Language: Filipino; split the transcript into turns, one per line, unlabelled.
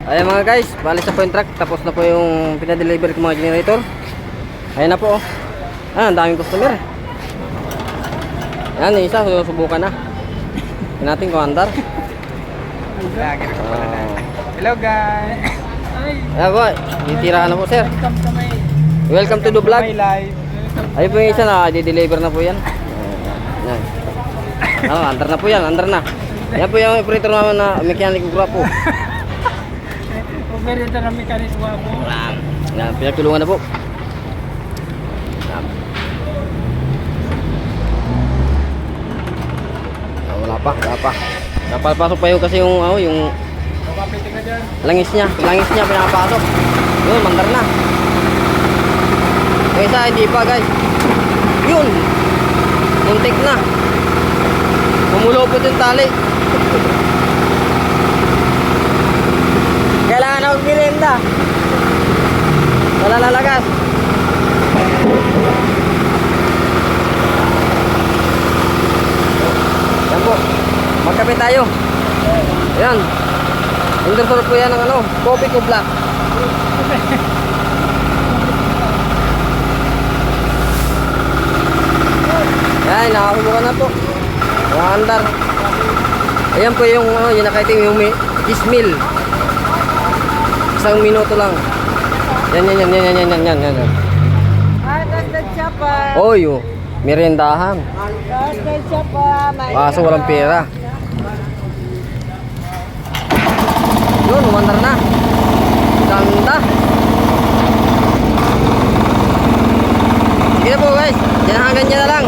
Ayan mga guys, balik sa po yung truck. Tapos na po yung pinadeliver ko mga generator. Ayan na po. Ang daming customer. Ayan, yung isa, susubukan na. Tignan natin kung andar.
Hello guys.
Ayan po, titiraan na po sir. Welcome to the vlog.
My life.
Ayun po yung isa na, di-deliver na po yan. Ayan. Andar na po yan, andar na. Yan po yung operator naman na mechanic gwapo.
Operator na mechanic gwapo.
Yan, pinagtulungan na po. Yan. Wala pa. Napapasok pa yung kasi yung
Papapitin ka dyan.
langis niya pinapasok. Yun, mandar na. Yung isa hindi pa guys. Yun. Muntik na. Pumulupot yung tali. Kailangan akong merienda. Wala lalagas. Yan po. Magkape tayo. Ayan. Endorser po yan ng coffee ko black. Ayan, nakakubukan na po. Andar. Ayan po yung yung nakaitim yung ismil. 1 minuto lang. Yan.
Ganda siya pa.
Oy, meriendahan.
Ganda siya pa.
Kaso walang pera. Yun, umandar na. Ganda. Sige na po guys. Yan hanggang dyan na lang.